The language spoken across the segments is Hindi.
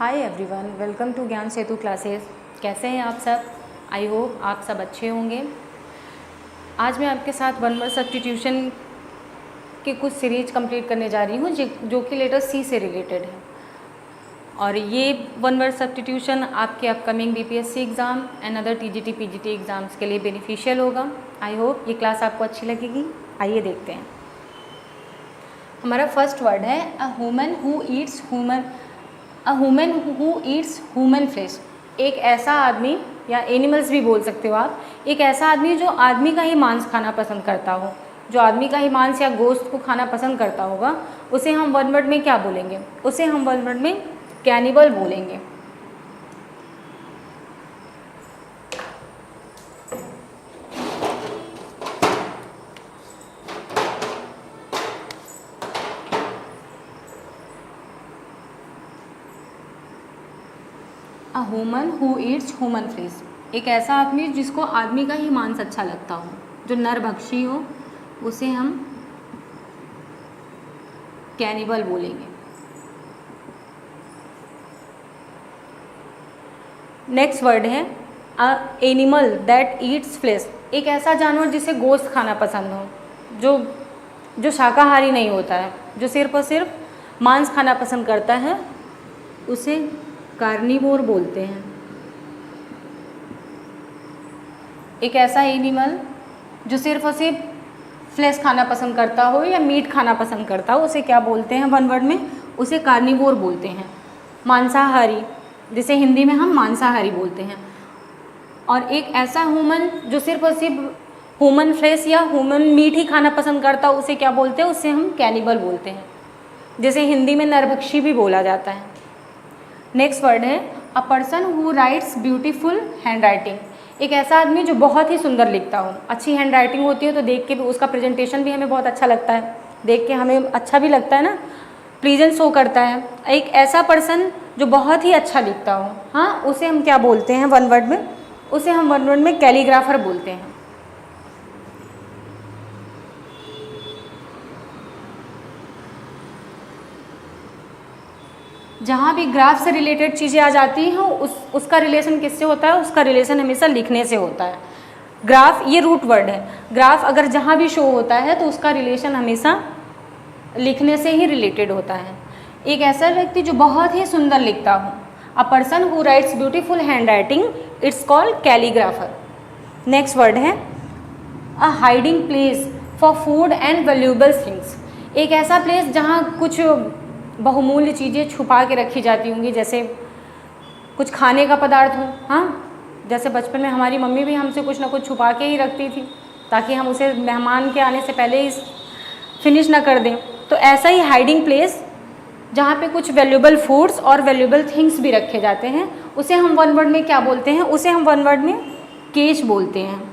हाय एवरीवन, वेलकम टू ज्ञान सेतु क्लासेस। कैसे हैं आप सब? आई होप आप सब अच्छे होंगे। आज मैं आपके साथ वन वर्ड सब्स्टिट्यूशन की कुछ सीरीज कंप्लीट करने जा रही हूँ जो कि लेटर सी से रिलेटेड है। और ये वन वर्ड सब्स्टिट्यूशन आपके upcoming BPSC exam and other TGT PGT exams के लिए बेनिफिशियल होगा। आई होप ये क्लास आपको अच्छी लगेगी। आइए देखते हैं। हमारा फर्स्ट वर्ड है a human who eats human flesh. एक ऐसा आदमी, या एनिमल्स भी बोल सकते हो आप, एक ऐसा आदमी जो आदमी का ही मांस खाना पसंद करता हो, जो आदमी का ही मांस या गोश्त को खाना पसंद करता होगा, उसे हम वन वर्ड में क्या बोलेंगे? उसे हम वन वर्ड में कैनिबल बोलेंगे। A human who eats human flesh. एक ऐसा आदमी जिसको आदमी का ही मांस अच्छा लगता हो, जो नरभक्षी हो, उसे हम कैनिबल बोलेंगे। नेक्स्ट वर्ड है a animal that eats flesh. एक ऐसा जानवर जिसे गोश्त खाना पसंद हो, जो शाकाहारी नहीं होता है, जो सिर्फ और सिर्फ मांस खाना पसंद करता है, उसे कार्निवोर बोलते हैं। एक ऐसा एनिमल जो सिर्फ और सिर्फ फ्लेश खाना पसंद करता हो या मीट खाना पसंद करता हो, उसे क्या बोलते हैं वन वर्ड में? उसे कार्निवोर बोलते हैं। मांसाहारी, जिसे हिंदी में हम मांसाहारी बोलते हैं। और एक ऐसा ह्यूमन जो सिर्फ और सिर्फ ह्यूमन फ्लेश या ह्यूमन मीट ही खाना पसंद करता हो, उसे क्या बोलते हैं? उसे हम कैनिबल बोलते हैं, जिसे हिंदी में नरभक्षी भी बोला जाता है। नेक्स्ट वर्ड है अ person who writes beautiful hand writing. एक ऐसा आदमी जो बहुत ही सुंदर लिखता हो। अच्छी हैंड राइटिंग होती है तो देख के भी उसका प्रेजेंटेशन भी हमें बहुत अच्छा लगता है, देख के हमें अच्छा भी लगता है ना, प्लीजेंट शो करता है। एक ऐसा पर्सन जो बहुत ही अच्छा लिखता हो, हाँ, उसे हम क्या बोलते हैं वन वर्ड में? उसे हम वन वर्ड में कैलीग्राफर बोलते हैं। जहाँ भी ग्राफ से रिलेटेड चीज़ें आ जाती हैं उसका रिलेशन किससे होता है? उसका रिलेशन हमेशा लिखने से होता है। ग्राफ ये रूट वर्ड है। ग्राफ अगर जहाँ भी शो होता है तो उसका रिलेशन हमेशा लिखने से ही रिलेटेड होता है। एक ऐसा व्यक्ति जो बहुत ही सुंदर लिखता हो, a person who writes beautiful hand writing, it's called calligrapher. Next word है a hiding place for food and valuable things. एक ऐसा प्लेस जहाँ कुछ बहुमूल्य चीज़ें छुपा के रखी जाती होंगी, जैसे कुछ खाने का पदार्थ हो। हाँ, जैसे बचपन में हमारी मम्मी भी हमसे कुछ ना कुछ छुपा के ही रखती थी ताकि हम उसे मेहमान के आने से पहले ही फिनिश ना कर दें। तो ऐसा ही हाइडिंग प्लेस जहाँ पे कुछ वैल्यूएबल फूड्स और वैल्यूएबल थिंग्स भी रखे जाते हैं, उसे हम वन वर्ड में क्या बोलते हैं? उसे हम वन वर्ड में केश बोलते हैं।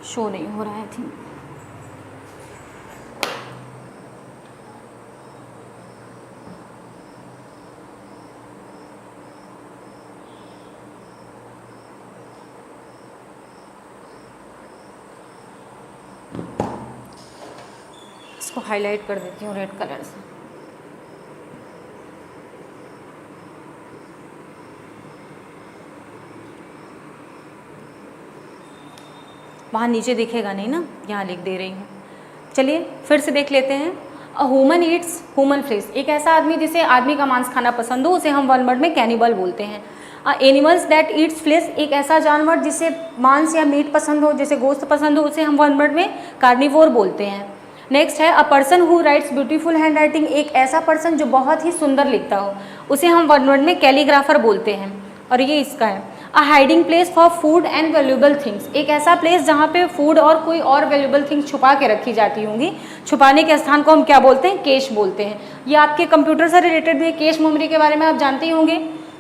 शो नहीं हो रहा है थी। इसको हाईलाइट कर देती हूँ रेड कलर से। वहाँ नीचे दिखेगा नहीं ना, यहाँ लिख दे रही हूँ। चलिए फिर से देख लेते हैं। A human eats human flesh. एक ऐसा आदमी जिसे आदमी का मांस खाना पसंद हो, उसे हम वन वर्ड में कैनिबल बोलते हैं। Animals that eats flesh. एक ऐसा जानवर जिसे मांस या मीट पसंद हो, जिसे गोश्त पसंद हो, उसे हम वन वर्ड में कार्निवोर बोलते हैं। नेक्स्ट है अ person who writes beautiful hand writing. एक ऐसा पर्सन जो बहुत ही सुंदर लिखता हो, उसे हम वन वर्ड में कैलीग्राफर बोलते हैं। और ये इसका है a hiding place for food and valuable things. एक ऐसा प्लेस जहाँ पे फूड और कोई और वैल्यूएबल थिंग्स छुपा के रखी जाती होंगी। छुपाने के स्थान को हम क्या बोलते हैं? केश बोलते हैं। ये आपके कंप्यूटर से रिलेटेड भी है। केश मेमोरी के बारे में आप जानते ही होंगे।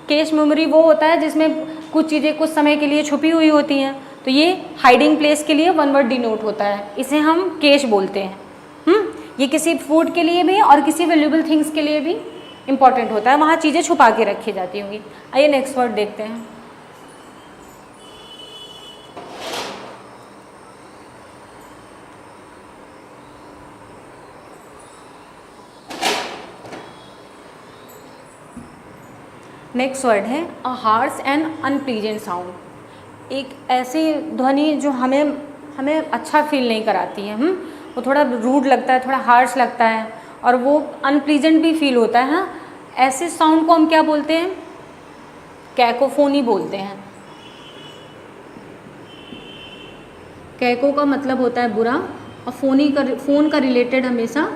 केश मेमोरी वो होता है जिसमें कुछ चीज़ें कुछ समय के लिए छुपी हुई होती हैं। तो ये हाइडिंग प्लेस के लिए वन वर्ड डिनोट होता है, इसे हम केश बोलते हैं। ये किसी फूड के लिए भी और किसी वैल्यूएबल थिंग्स के लिए भी इंपॉर्टेंट होता है, वहाँ चीज़ें छुपा के रखी जाती होंगी। आइए नेक्स्ट वर्ड देखते हैं। नेक्स्ट वर्ड है a harsh and unpleasant sound, एक ऐसी ध्वनि जो हमें हमें अच्छा फील नहीं कराती है। वो थोड़ा रूड लगता है, थोड़ा हार्श लगता है और वो अनप्लीजेंट भी फील होता है। हाँ, ऐसे साउंड को हम क्या बोलते हैं? कैकोफोनी बोलते हैं। कैको का मतलब होता है बुरा और फोन का रिलेटेड हमेशा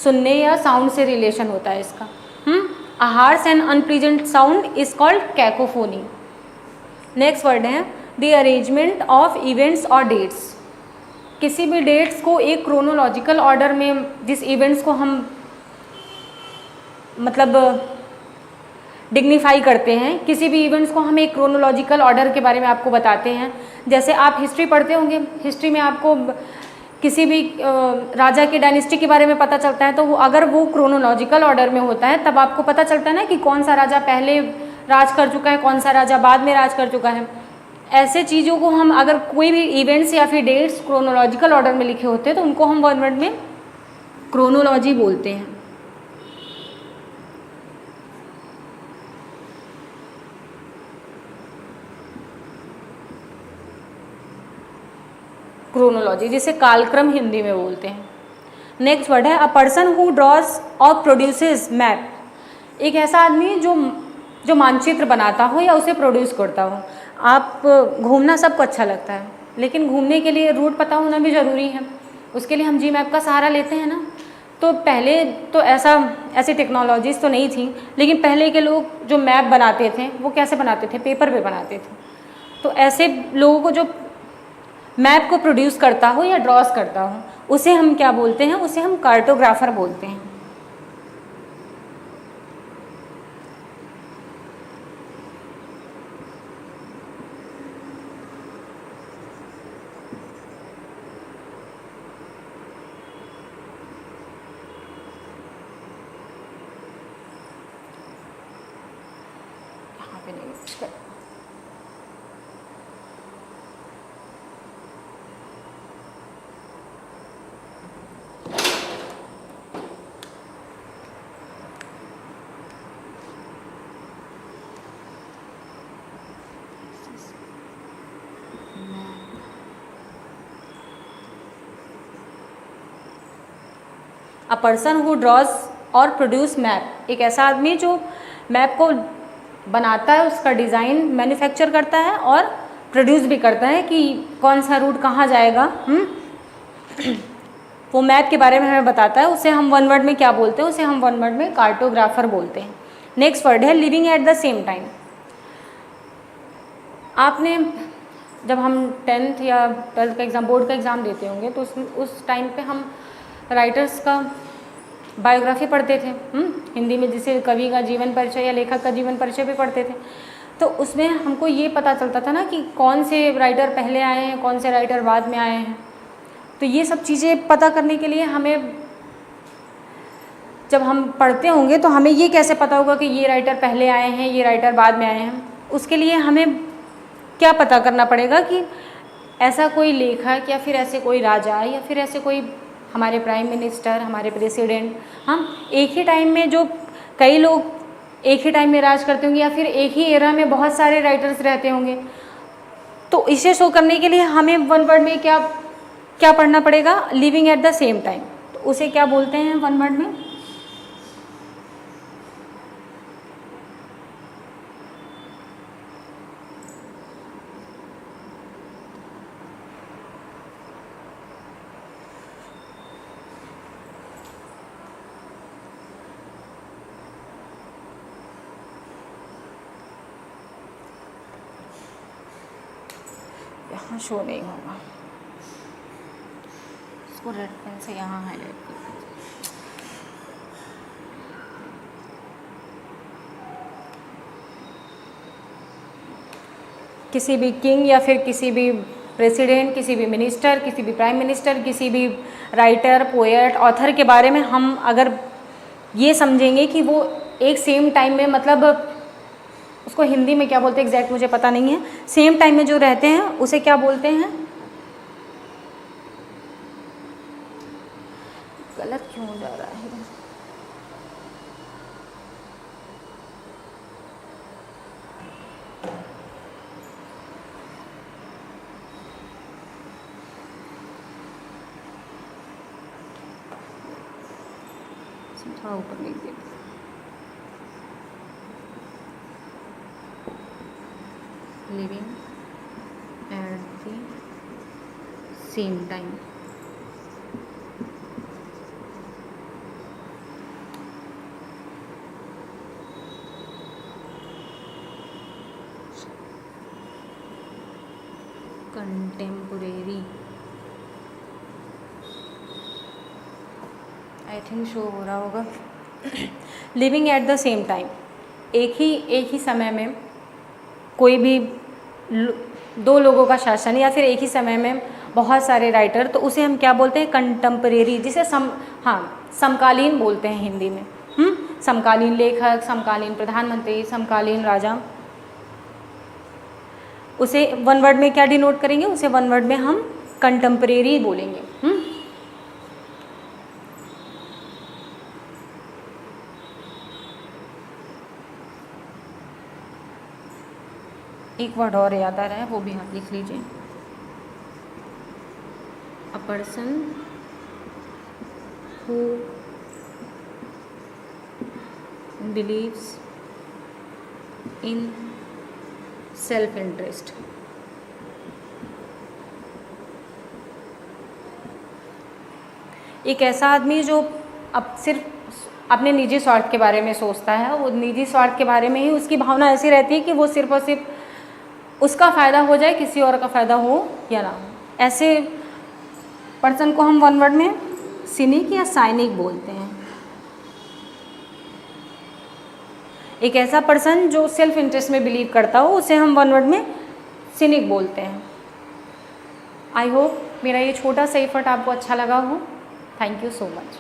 सुनने या साउंड से रिलेशन होता है इसका। A harsh and unpleasant sound is called cacophony. Next word है द अरेंजमेंट ऑफ इवेंट्स और डेट्स, किसी भी डेट्स को एक क्रोनोलॉजिकल ऑर्डर में, जिस इवेंट्स को हम मतलब डिग्निफाई करते हैं, किसी भी इवेंट्स को हम एक क्रोनोलॉजिकल ऑर्डर के बारे में आपको बताते हैं। जैसे आप हिस्ट्री पढ़ते होंगे, हिस्ट्री में आपको किसी भी राजा के डायनेस्टी के बारे में पता चलता है, तो वो अगर वो क्रोनोलॉजिकल ऑर्डर में होता है तब आपको पता चलता है ना कि कौन सा राजा पहले राज कर चुका है, कौन सा राजा बाद में राज कर चुका है। ऐसे चीज़ों को हम, अगर कोई भी इवेंट्स या फिर डेट्स क्रोनोलॉजिकल ऑर्डर में लिखे होते हैं तो उनको हम वन वर्ड में क्रोनोलॉजी बोलते हैं। क्रोनोलॉजी, जिसे कालक्रम हिंदी में बोलते हैं। नेक्स्ट वर्ड है अ पर्सन हु ड्रॉज और प्रोड्यूसेस मैप, एक ऐसा आदमी जो मानचित्र बनाता हो या उसे प्रोड्यूस करता हो। आप घूमना सबको अच्छा लगता है, लेकिन घूमने के लिए रूट पता होना भी ज़रूरी है। उसके लिए हम जी मैप का सहारा लेते हैं ना। तो पहले तो ऐसी टेक्नोलॉजीज़ तो नहीं थी, लेकिन पहले के लोग जो मैप बनाते थे वो कैसे बनाते थे? पेपर पे बनाते थे। तो ऐसे लोगों को जो मैप को प्रोड्यूस करता हो या ड्रॉस करता हो उसे हम क्या बोलते हैं? उसे हम कार्टोग्राफर बोलते हैं। यहाँ पे नहीं अ पर्सन हु ड्रॉज और प्रोड्यूस मैप, एक ऐसा आदमी जो मैप को बनाता है, उसका डिज़ाइन मैन्युफैक्चर करता है और प्रोड्यूस भी करता है कि कौन सा रूट कहाँ जाएगा। वो मैप के बारे में हमें बताता है। उसे हम वन वर्ड में क्या बोलते हैं? उसे हम वन वर्ड में कार्टोग्राफर बोलते हैं। नेक्स्ट वर्ड है living at the same time. आपने जब हम 10th या 12th का एग्ज़ाम, बोर्ड का एग्ज़ाम देते होंगे तो उस टाइम पे हम राइटर्स का बायोग्राफी पढ़ते थे हिंदी में, जिसे कवि का जीवन परिचय या लेखक का जीवन परिचय भी पढ़ते थे। तो उसमें हमको ये पता चलता था ना कि कौन से राइटर पहले आए हैं, कौन से राइटर बाद में आए हैं। तो ये सब चीज़ें पता करने के लिए हमें, जब हम पढ़ते होंगे तो हमें ये कैसे पता होगा कि ये राइटर पहले आए हैं, ये राइटर बाद में आए हैं? उसके लिए हमें क्या पता करना पड़ेगा कि ऐसा कोई लेखक या फिर ऐसे कोई राजा या फिर ऐसे कोई हमारे प्राइम मिनिस्टर, हमारे प्रेसिडेंट, हम एक ही टाइम में, जो कई लोग एक ही टाइम में राज करते होंगे या फिर एक ही एरा में बहुत सारे राइटर्स रहते होंगे। तो इसे शो करने के लिए हमें वन वर्ड में क्या पढ़ना पड़ेगा? Living at the same time. तो उसे क्या बोलते हैं वन वर्ड में? यहाँ शो नहीं होगा, इसको रेड पेन से यहाँ हाईलाइट कर। किसी भी किंग या फिर किसी भी प्रेसिडेंट, किसी भी मिनिस्टर, किसी भी प्राइम मिनिस्टर, किसी भी राइटर, पोएट, ऑथर के बारे में हम अगर ये समझेंगे कि वो एक सेम टाइम में, मतलब उसको हिंदी में क्या बोलते हैं एग्जैक्ट मुझे पता नहीं है, सेम टाइम में जो रहते हैं उसे क्या बोलते हैं? गलत क्यों हो जा रहा है? थोड़ा ऊपर लिख देते, living at the same time. Contemporary, I think show हो रहा होगा। Living at the same time, एक ही समय में कोई भी दो लोगों का शासन, या फिर एक ही समय में बहुत सारे राइटर, तो उसे हम क्या बोलते हैं? कंटेम्परेरी, जिसे समकालीन बोलते हैं हिंदी में। समकालीन लेखक, समकालीन प्रधानमंत्री, समकालीन राजा। उसे वन वर्ड में क्या डिनोट करेंगे? उसे वन वर्ड में हम कंटेम्परेरी बोलेंगे। एक वर्ड और याद आ रहा है, वो भी आप लिख लीजिए। अ person who believes in self interest. एक ऐसा आदमी जो अब सिर्फ अपने निजी स्वार्थ के बारे में सोचता है, वो निजी स्वार्थ के बारे में ही उसकी भावना ऐसी रहती है कि वो सिर्फ और सिर्फ उसका फ़ायदा हो जाए, किसी और का फ़ायदा हो या ना हो। ऐसे पर्सन को हम वन वर्ड में सिनिक या साइनिक बोलते हैं। एक ऐसा पर्सन जो सेल्फ इंटरेस्ट में बिलीव करता हो, उसे हम वन वर्ड में सिनिक बोलते हैं। आई होप मेरा ये छोटा सा एफर्ट आपको अच्छा लगा हो। Thank you so much.